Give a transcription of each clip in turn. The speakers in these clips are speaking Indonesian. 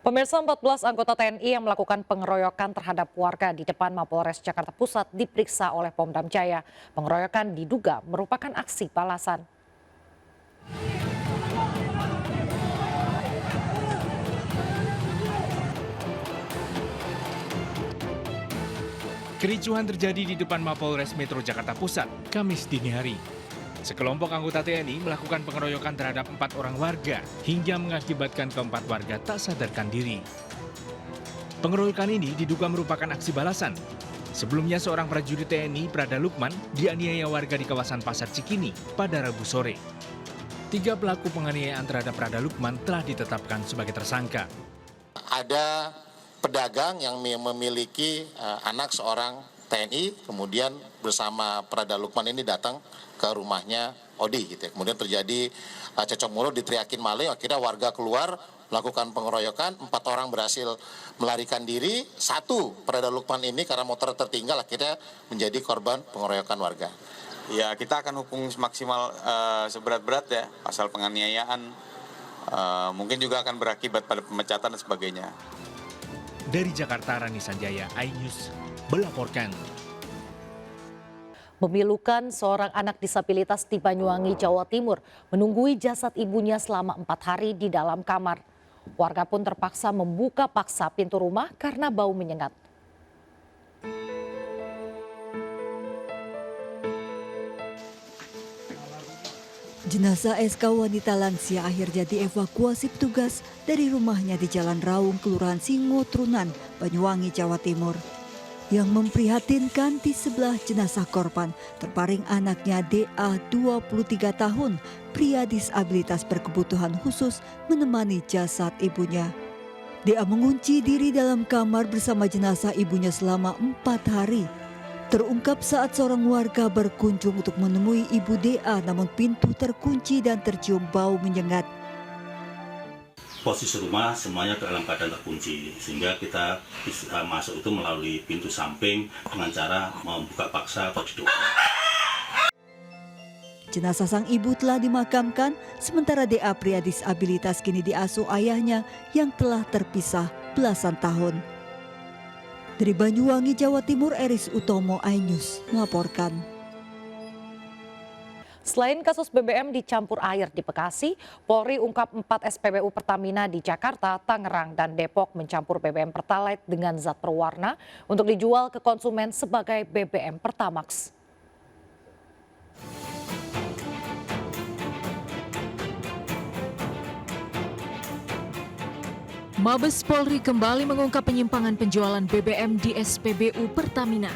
Pemirsa, 14 anggota TNI yang melakukan pengeroyokan terhadap warga di depan Mapolres Jakarta Pusat diperiksa oleh Pom Jaya. Pengeroyokan diduga merupakan aksi balasan. Kericuhan terjadi di depan Mapolres Metro Jakarta Pusat, Kamis dini hari. Sekelompok anggota TNI melakukan pengeroyokan terhadap 4 orang warga hingga mengakibatkan keempat warga tak sadarkan diri. Pengeroyokan ini diduga merupakan aksi balasan. Sebelumnya seorang prajurit TNI, Prada Lukman, dianiaya warga di kawasan Pasar Cikini pada Rabu sore. 3 pelaku penganiayaan terhadap Prada Lukman telah ditetapkan sebagai tersangka. Ada pedagang yang memiliki anak seorang TNI, kemudian bersama Prada Lukman ini datang ke rumahnya Odi gitu ya. Kemudian terjadi cekcok mulut, diteriakin maling, akhirnya warga keluar melakukan pengeroyokan, 4 orang berhasil melarikan diri, 1 Prada Lukman ini karena motor tertinggal akhirnya menjadi korban pengeroyokan warga. Ya, kita akan hukum maksimal seberat-berat ya, pasal penganiayaan, mungkin juga akan berakibat pada pemecatan dan sebagainya. Dari Jakarta, Rani Sanjaya, iNews melaporkan. Memilukan seorang anak disabilitas di Banyuwangi, Jawa Timur menunggui jasad ibunya selama 4 hari di dalam kamar. Warga pun terpaksa membuka paksa pintu rumah karena bau menyengat. Jenazah SK wanita lansia akhirnya dievakuasi petugas dari rumahnya di Jalan Raung, Kelurahan Singotrunan, Banyuwangi, Jawa Timur. Yang memprihatinkan, di sebelah jenazah korban terbaring anaknya DA 23 tahun, pria disabilitas berkebutuhan khusus menemani jasad ibunya. DA mengunci diri dalam kamar bersama jenazah ibunya selama 4 hari. Terungkap saat seorang warga berkunjung untuk menemui ibu DA, namun pintu terkunci dan tercium bau menyengat. Posisi rumah semuanya dalam keadaan terkunci, sehingga kita bisa masuk itu melalui pintu samping dengan cara membuka paksa atau didorong. Jenazah sang ibu telah dimakamkan, sementara DA pria disabilitas kini diasuh ayahnya yang telah terpisah belasan tahun. Dari Banyuwangi, Jawa Timur, Eris Utomo, iNews melaporkan. Selain kasus BBM dicampur air di Bekasi, Polri ungkap 4 SPBU Pertamina di Jakarta, Tangerang, dan Depok mencampur BBM Pertalite dengan zat berwarna untuk dijual ke konsumen sebagai BBM Pertamax. Mabes Polri kembali mengungkap penyimpangan penjualan BBM di SPBU Pertamina.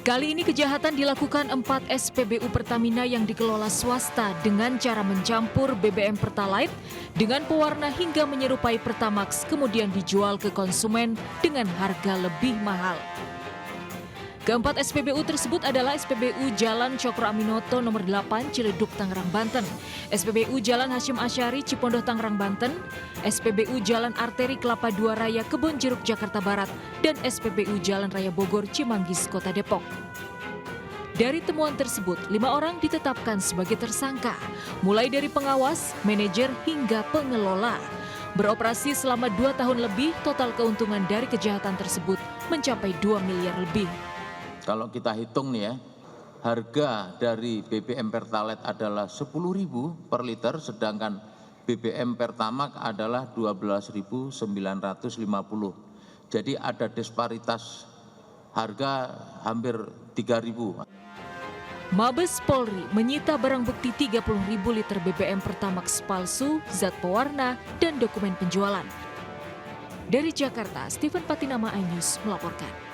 Kali ini kejahatan dilakukan 4 SPBU Pertamina yang dikelola swasta dengan cara mencampur BBM Pertalite dengan pewarna hingga menyerupai Pertamax, kemudian dijual ke konsumen dengan harga lebih mahal. Keempat SPBU tersebut adalah SPBU Jalan Cokro Aminoto nomor 8 Ciledug, Tangerang, Banten, SPBU Jalan Hasyim Asyari Cipondoh, Tangerang, Banten, SPBU Jalan Arteri Kelapa II Raya Kebonjeruk, Jakarta Barat, dan SPBU Jalan Raya Bogor Cimanggis, Kota Depok. Dari temuan tersebut, 5 orang ditetapkan sebagai tersangka, mulai dari pengawas, manajer, hingga pengelola. Beroperasi selama 2 tahun lebih, total keuntungan dari kejahatan tersebut mencapai 2 miliar lebih. Kalau kita hitung nih ya, harga dari BBM Pertalite adalah 10.000 per liter, sedangkan BBM Pertamax adalah 12.950. Jadi ada disparitas harga hampir 3.000. Mabes Polri menyita barang bukti 30.000 liter BBM Pertamax palsu, zat pewarna, dan dokumen penjualan. Dari Jakarta, Steven Patinama, iNews melaporkan.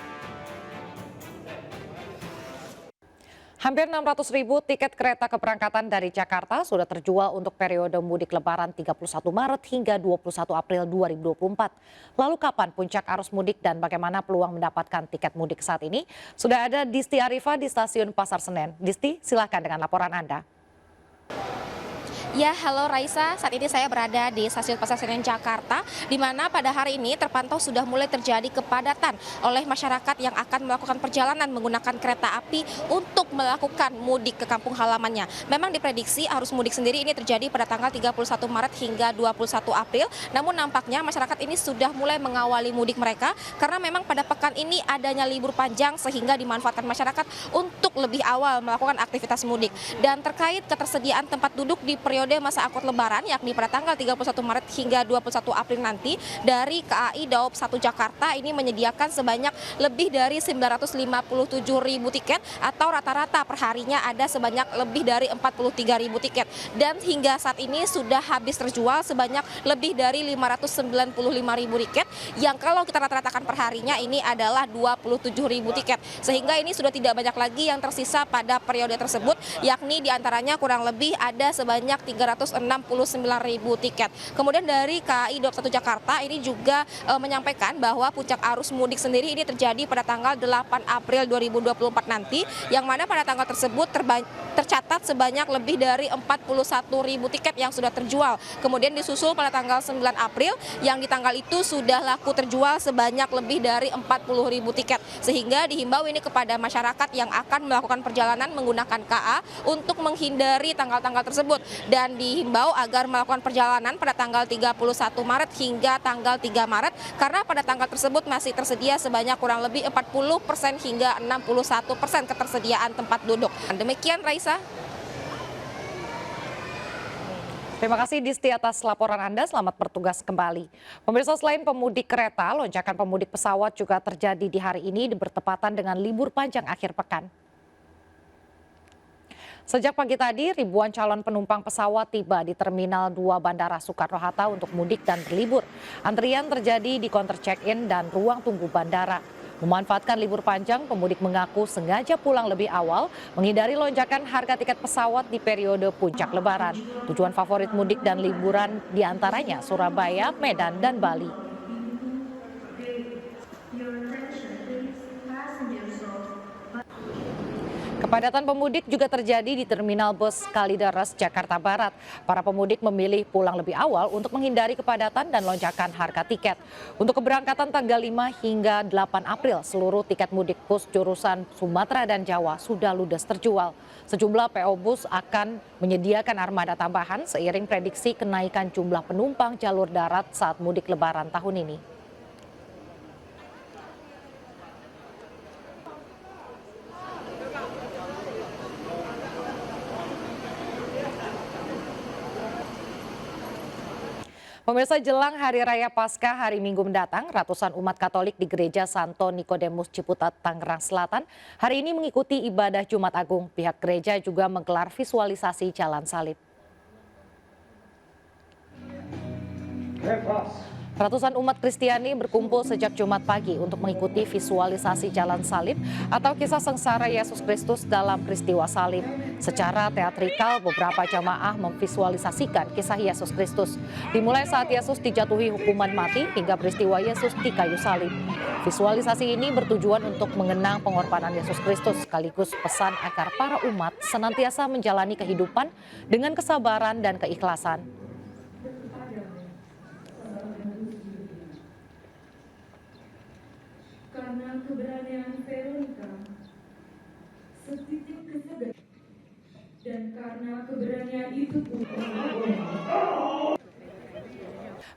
Hampir 600.000 tiket kereta keberangkatan dari Jakarta sudah terjual untuk periode mudik Lebaran 31 Maret hingga 21 April 2024. Lalu kapan puncak arus mudik dan bagaimana peluang mendapatkan tiket mudik saat ini? Sudah ada Disti Arifa di Stasiun Pasar Senen. Disti, silakan dengan laporan Anda. Ya, halo Raisa. Saat ini saya berada di Stasiun Pasar Senen Jakarta, di mana pada hari ini terpantau sudah mulai terjadi kepadatan oleh masyarakat yang akan melakukan perjalanan menggunakan kereta api untuk melakukan mudik ke kampung halamannya. Memang diprediksi arus mudik sendiri ini terjadi pada tanggal 31 Maret hingga 21 April. Namun nampaknya masyarakat ini sudah mulai mengawali mudik mereka karena memang pada pekan ini adanya libur panjang sehingga dimanfaatkan masyarakat untuk lebih awal melakukan aktivitas mudik. Dan terkait ketersediaan tempat duduk di periode masa angkut lebaran yakni pada tanggal 31 Maret hingga 21 April nanti, dari KAI Daob 1 Jakarta ini menyediakan sebanyak lebih dari 957.000 tiket atau rata-rata perharinya ada sebanyak lebih dari 43.000 tiket, dan hingga saat ini sudah habis terjual sebanyak lebih dari 595.000 tiket yang kalau kita rata-ratakan perharinya ini adalah 27.000 tiket, sehingga ini sudah tidak banyak lagi yang tersisa pada periode tersebut, yakni diantaranya kurang lebih ada sebanyak 369.000 tiket. Kemudian dari KAI Daob 1 Jakarta ini juga menyampaikan bahwa puncak arus mudik sendiri ini terjadi pada tanggal 8 April 2024 nanti, yang mana pada tanggal tersebut tercatat sebanyak lebih dari 41.000 tiket yang sudah terjual. Kemudian disusul pada tanggal 9 April yang di tanggal itu sudah laku terjual sebanyak lebih dari 40.000 tiket. Sehingga dihimbau ini kepada masyarakat yang akan melakukan perjalanan menggunakan KA untuk menghindari tanggal-tanggal tersebut, dan dihimbau agar melakukan perjalanan pada tanggal 31 Maret hingga tanggal 3 Maret karena pada tanggal tersebut masih tersedia sebanyak kurang lebih 40% hingga 61% ketersediaan tempat duduk. Demikian Raisa. Terima kasih Disti atas laporan Anda, selamat bertugas kembali. Pemirsa, selain pemudik kereta, lonjakan pemudik pesawat juga terjadi di hari ini bertepatan dengan libur panjang akhir pekan. Sejak pagi tadi, ribuan calon penumpang pesawat tiba di Terminal 2 Bandara Soekarno-Hatta untuk mudik dan berlibur. Antrian terjadi di counter check-in dan ruang tunggu bandara. Memanfaatkan libur panjang, pemudik mengaku sengaja pulang lebih awal, menghindari lonjakan harga tiket pesawat di periode puncak lebaran. Tujuan favorit mudik dan liburan diantaranya Surabaya, Medan, dan Bali. Kepadatan pemudik juga terjadi di Terminal Bus Kalideres, Jakarta Barat. Para pemudik memilih pulang lebih awal untuk menghindari kepadatan dan lonjakan harga tiket. Untuk keberangkatan tanggal 5 hingga 8 April, seluruh tiket mudik bus jurusan Sumatera dan Jawa sudah ludes terjual. Sejumlah PO Bus akan menyediakan armada tambahan seiring prediksi kenaikan jumlah penumpang jalur darat saat mudik lebaran tahun ini. Pemirsa, jelang Hari Raya Paskah hari Minggu mendatang, ratusan umat Katolik di Gereja Santo Nikodemus Ciputat, Tangerang Selatan hari ini mengikuti ibadah Jumat Agung. Pihak gereja juga menggelar visualisasi Jalan Salib. Ratusan umat Kristiani berkumpul sejak Jumat pagi untuk mengikuti visualisasi Jalan Salib atau kisah sengsara Yesus Kristus dalam peristiwa salib. Secara teatrikal, beberapa jamaah memvisualisasikan kisah Yesus Kristus. Dimulai saat Yesus dijatuhi hukuman mati hingga peristiwa Yesus di kayu salib. Visualisasi ini bertujuan untuk mengenang pengorbanan Yesus Kristus sekaligus pesan agar para umat senantiasa menjalani kehidupan dengan kesabaran dan keikhlasan. Karena keberanian Veronica, setitik kesegaran, dan karena keberanian itu pun.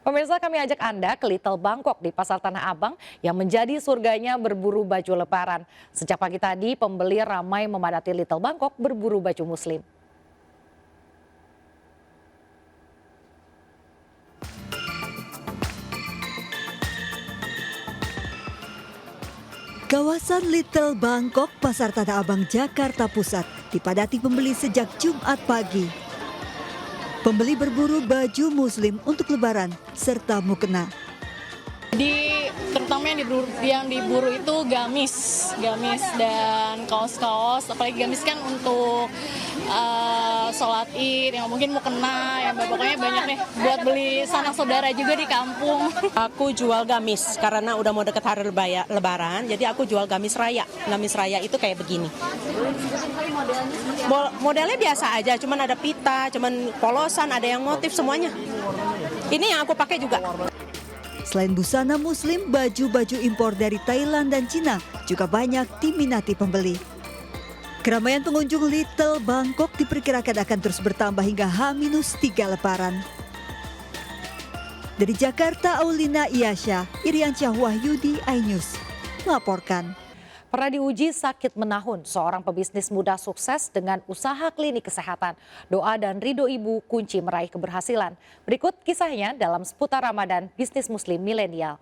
Pemirsa, kami ajak Anda ke Little Bangkok di Pasar Tanah Abang yang menjadi surganya berburu baju lebaran. Sejak pagi tadi, pembeli ramai memadati Little Bangkok berburu baju muslim. Kawasan Little Bangkok, Pasar Tanah Abang, Jakarta Pusat dipadati pembeli sejak Jumat pagi. Pembeli berburu baju muslim untuk lebaran serta mukena. Terutama yang diburu itu gamis dan kaos-kaos, apalagi gamis kan untuk sholat id, yang mungkin mau kena, yang pokoknya banyak deh buat beli sanak saudara juga di kampung. Aku jual gamis karena udah mau deket hari lebaran, jadi aku jual gamis raya. Gamis raya itu kayak begini. Modelnya biasa aja, cuman ada pita, cuman polosan, ada yang motif semuanya. Ini yang aku pakai juga. Selain busana muslim, baju-baju impor dari Thailand dan Cina juga banyak diminati pembeli. Keramaian pengunjung Little Bangkok diperkirakan akan terus bertambah hingga H-3 Lebaran. Dari Jakarta, Aulina Iyasha, Iriansyah Wahyudi, iNews melaporkan. Pernah diuji sakit menahun, seorang pebisnis muda sukses dengan usaha klinik kesehatan. Doa dan ridho ibu kunci meraih keberhasilan. Berikut kisahnya dalam seputar Ramadan bisnis muslim milenial.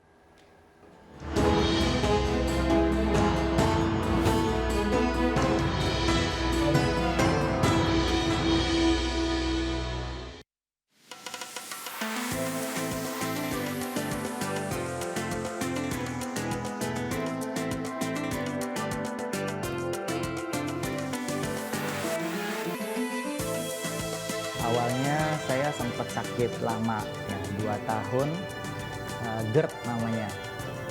Awalnya saya sempat sakit lama, ya, 2 tahun, GERD namanya,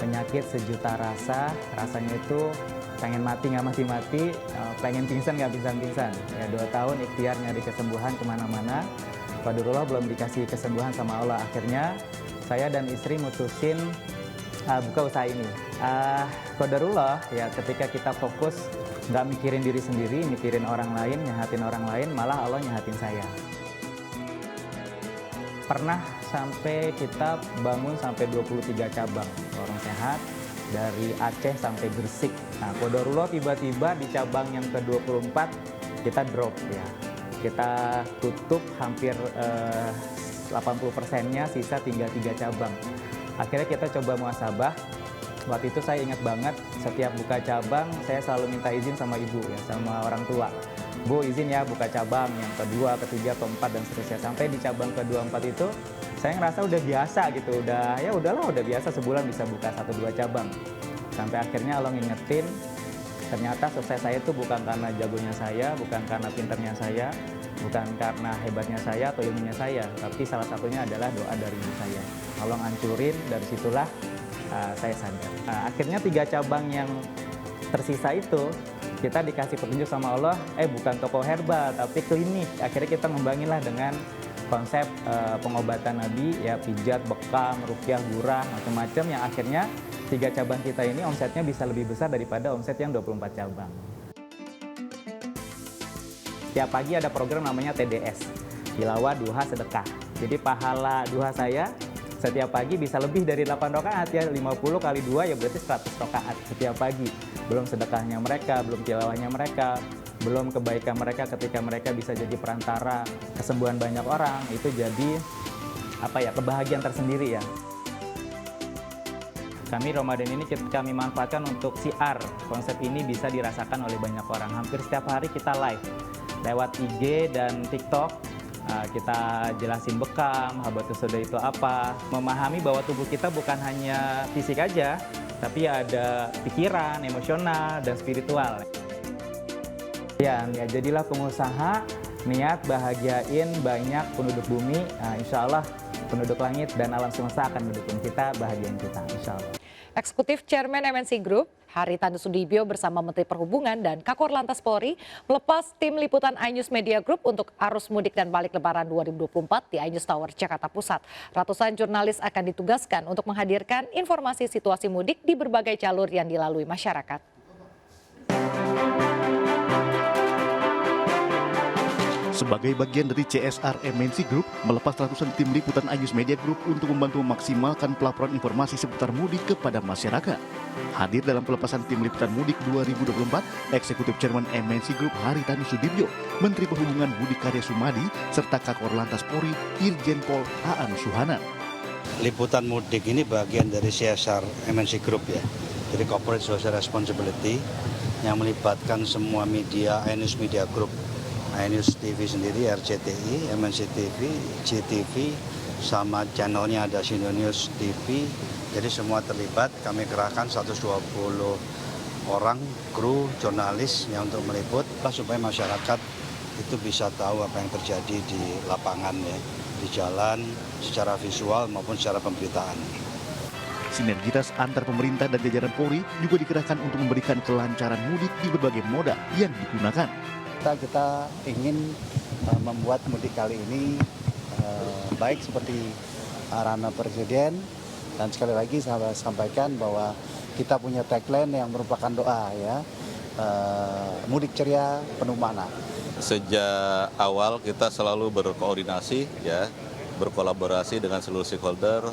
penyakit sejuta rasa, rasanya itu pengen mati nggak mati-mati, pengen pingsan nggak pingsan-pingsan. Ya, 2 tahun ikhtiar nyari kesembuhan kemana-mana, qadarullah belum dikasih kesembuhan sama Allah. Akhirnya saya dan istri mutusin buka usaha ini. Qadarullah ya, ketika kita fokus nggak mikirin diri sendiri, mikirin orang lain, nyahatin orang lain, malah Allah nyahatin saya. Pernah sampai kita bangun sampai 23 cabang warung sehat dari Aceh sampai Gresik. Nah, qadarullah tiba-tiba di cabang yang ke-24 kita drop ya. Kita tutup hampir 80%-nya, sisa tinggal 3 cabang. Akhirnya kita coba muhasabah. Waktu itu saya ingat banget, setiap buka cabang saya selalu minta izin sama ibu ya, sama orang tua. Bu, izin ya buka cabang yang kedua, ketiga, keempat dan seterusnya. Sampai di cabang ke-24 itu saya ngerasa udah biasa gitu, udah biasa sebulan bisa buka 1-2 cabang. Sampai akhirnya Allah ngingetin, ternyata sukses saya itu bukan karena jagonya saya, bukan karena pinternya saya, bukan karena hebatnya saya atau ilmunya saya, tapi salah satunya adalah doa dari ibu saya. Tolong hancurin, dari situlah saya sadar. Akhirnya 3 cabang yang tersisa itu kita dikasih petunjuk sama Allah, bukan toko herbal tapi klinik. Akhirnya kita ngembanginlah dengan konsep pengobatan Nabi, ya, pijat, bekam, ruqyah, gurah, macam-macam, yang akhirnya 3 cabang kita ini omsetnya bisa lebih besar daripada omset yang 24 cabang. Tiap pagi ada program namanya TDS, Tilawah Duha Sedekah. Jadi pahala duha saya setiap pagi bisa lebih dari 8 rakaat ya, 50 kali 2 ya berarti 100 rakaat setiap pagi. Belum sedekahnya mereka, belum tilawahnya mereka, belum kebaikan mereka ketika mereka bisa jadi perantara kesembuhan banyak orang. Itu jadi kebahagiaan tersendiri ya. Kami Ramadan ini kami manfaatkan untuk siar. Konsep ini bisa dirasakan oleh banyak orang. Hampir setiap hari kita live lewat IG dan TikTok. Kita jelasin bekam, habatus sauda itu apa, memahami bahwa tubuh kita bukan hanya fisik aja, tapi ada pikiran, emosional, dan spiritual. Ya, jadilah pengusaha, niat bahagiain banyak penduduk bumi, insya Allah penduduk langit dan alam semesta akan mendukung kita, bahagiain kita, insya Allah. Eksekutif Chairman MNC Group, Haritanu Sudibyo bersama Menteri Perhubungan dan Kakor Lantas Polri melepas tim liputan iNews Media Group untuk arus mudik dan balik lebaran 2024 di iNews Tower, Jakarta Pusat. Ratusan jurnalis akan ditugaskan untuk menghadirkan informasi situasi mudik di berbagai jalur yang dilalui masyarakat. Sebagai bagian dari CSR MNC Group, melepas ratusan tim liputan iNews Media Group untuk membantu memaksimalkan pelaporan informasi seputar mudik kepada masyarakat. Hadir dalam pelepasan tim liputan mudik 2024, Eksekutif Chairman MNC Group Haritanu Sudibyo, Menteri Perhubungan Budi Karya Sumadi, serta Kakor Lantas Polri Irjen Pol Aan Suhanan. Liputan mudik ini bagian dari CSR MNC Group ya, jadi Corporate Social Responsibility yang melibatkan semua media, iNews Media Group. iNews TV sendiri, RCTI, MNC TV, GTV, sama channelnya ada Sino News TV. Jadi semua terlibat, kami kerahkan 120 orang, kru, jurnalis yang untuk meliput supaya masyarakat itu bisa tahu apa yang terjadi di lapangan ya, di jalan secara visual maupun secara pemberitaan. Sinergitas antar pemerintah dan jajaran Polri juga dikerahkan untuk memberikan kelancaran mudik di berbagai moda yang digunakan. Kita ingin membuat mudik kali ini baik seperti arahan Presiden, dan sekali lagi saya sampaikan bahwa kita punya tagline yang merupakan doa ya, mudik ceria penuh makna. Sejak awal kita selalu berkoordinasi ya, berkolaborasi dengan seluruh stakeholder,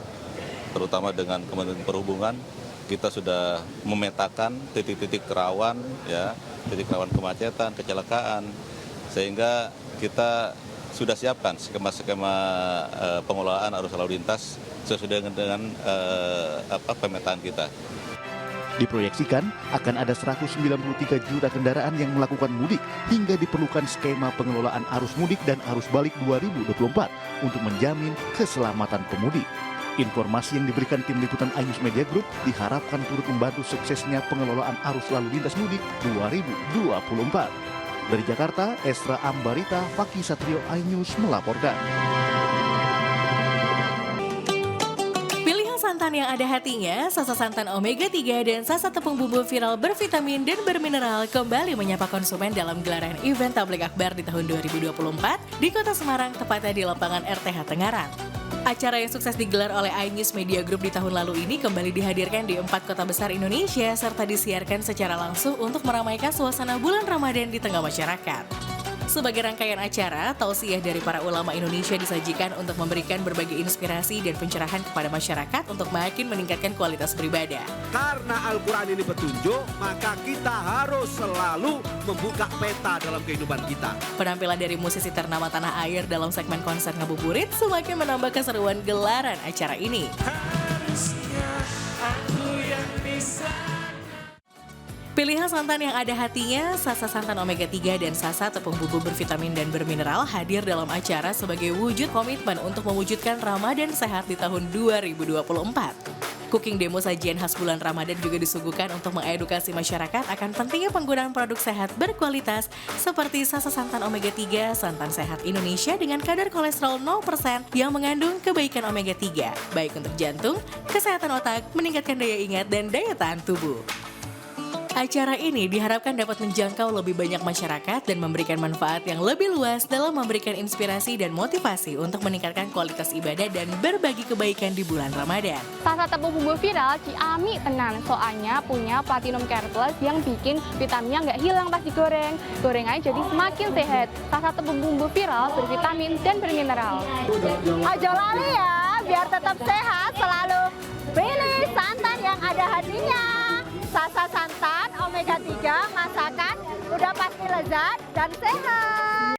terutama dengan Kementerian Perhubungan. Kita sudah memetakan titik-titik rawan ya, titik rawan kemacetan, kecelakaan, sehingga kita sudah siapkan skema-skema pengelolaan arus lalu lintas sesuai dengan pemetaan kita. Diproyeksikan akan ada 193 juta kendaraan yang melakukan mudik hingga diperlukan skema pengelolaan arus mudik dan arus balik 2024 untuk menjamin keselamatan pemudik. Informasi yang diberikan tim liputan Ainus Media Group diharapkan turut membantu suksesnya pengelolaan arus lalu lintas mudik 2024. Dari Jakarta, Esra Ambarita, Fakih Satrio, Ainus melaporkan. Pilih santan yang ada hatinya, Sasa Santan Omega 3 dan Sasa Tepung Bumbu Viral bervitamin dan bermineral kembali menyapa konsumen dalam gelaran event Tablik Akbar di tahun 2024 di Kota Semarang, tepatnya di lapangan RTH Tengaran. Acara yang sukses digelar oleh Ainus Media Group di tahun lalu ini kembali dihadirkan di 4 kota besar Indonesia serta disiarkan secara langsung untuk meramaikan suasana bulan Ramadan di tengah masyarakat. Sebagai rangkaian acara, tausiah dari para ulama Indonesia disajikan untuk memberikan berbagai inspirasi dan pencerahan kepada masyarakat untuk makin meningkatkan kualitas beribadah. Karena Al-Quran ini petunjuk, maka kita harus selalu membuka peta dalam kehidupan kita. Penampilan dari musisi ternama tanah air dalam segmen konser ngabuburit semakin menambah keseruan gelaran acara ini. Harusnya aku yang bisa. Pilihan santan yang ada hatinya, Sasa Santan Omega 3 dan Sasa Tepung Bumbu bervitamin dan bermineral hadir dalam acara sebagai wujud komitmen untuk mewujudkan Ramadan sehat di tahun 2024. Cooking demo sajian khas bulan Ramadan juga disuguhkan untuk mengedukasi masyarakat akan pentingnya penggunaan produk sehat berkualitas seperti Sasa Santan Omega 3, santan sehat Indonesia dengan kadar kolesterol 0% yang mengandung kebaikan omega 3, baik untuk jantung, kesehatan otak, meningkatkan daya ingat, dan daya tahan tubuh. Acara ini diharapkan dapat menjangkau lebih banyak masyarakat dan memberikan manfaat yang lebih luas dalam memberikan inspirasi dan motivasi untuk meningkatkan kualitas ibadah dan berbagi kebaikan di bulan Ramadan. Sasa Tepung Bumbu Viral ciami tenan, soalnya punya Platinum Care Plus yang bikin vitaminnya nggak hilang pas digoreng. Goreng aja jadi semakin sehat. Sasa Tepung Bumbu Viral bervitamin dan bermineral. Aja lali ya, biar tetap sehat selalu pilih santan yang ada hatinya. Sasa Santan Omega 3 masakan udah pasti lezat dan sehat.